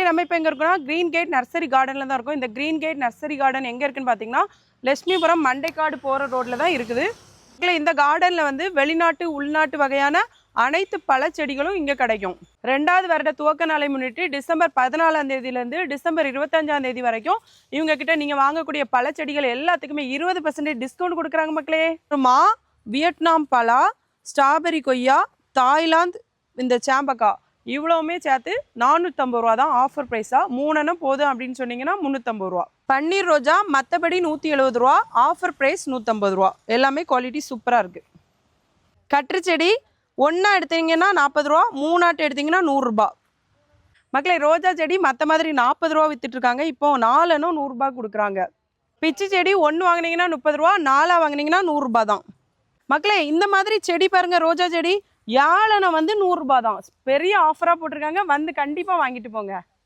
நம்ம இப்போ எங்கே இருக்கோம்னா க்ரீன் கேட் நர்சரி கார்டனில் தான் இருக்கும். இந்த க்ரீன் கேட் நர்சரி கார்டன் எங்கே இருக்குன்னு பார்த்தீங்கன்னா லட்சுமிபுரம் மண்டைக்காடு போகிற ரோட்டில் தான் இருக்குது. இந்த கார்டனில் வந்து வெளிநாட்டு உள்நாட்டு வகையான அனைத்து பழச்செடிகளும் இங்கே கிடைக்கும். 2வது வருட துவக்க நாளை முன்னிட்டு டிசம்பர் 14ஆம் தேதியிலேருந்து டிசம்பர் 25ஆம் தேதி வரைக்கும் இவங்க கிட்ட நீங்கள் வாங்கக்கூடிய பழச்செடிகள் எல்லாத்துக்குமே 20% டிஸ்கவுண்ட் கொடுக்குறாங்க மக்களே. மா வியட்நாம் பலா, ஸ்ட்ராபெரி கொய்யா, தாய்லாந்து இந்த சாம்பக்கா இவ்வளவுமே சேர்த்து 450 ரூபா தான் ஆஃபர் ப்ரைஸா. 3 போதும் அப்படின்னு சொன்னீங்கன்னா 350 ரூபா. பன்னீர் ரோஜா மற்றபடி 170 ரூபா, ஆஃபர் ப்ரைஸ் 150 ரூபா. எல்லாமே குவாலிட்டி சூப்பராக இருக்குது. கற்று செடி ஒன்றா எடுத்தீங்கன்னா 40 ரூபா, 3 எடுத்தீங்கன்னா 100 ரூபா. மக்களே ரோஜா செடி மற்ற மாதிரி 40 ரூபா வித்துட்ருக்காங்க. இப்போ 4 100 ரூபா கொடுக்குறாங்க. பிச்சு செடி 1 வாங்கினீங்கன்னா 30 ரூபா, 4 வாங்கினீங்கன்னா 100 ரூபா தான். மக்களே இந்த மாதிரி செடி பாருங்க, ரோஜா செடி யாழனை வந்து 100 ரூபா தான். பெரிய ஆஃபராக போட்டிருக்காங்க, வந்து கண்டிப்பாக வாங்கிட்டு போங்க.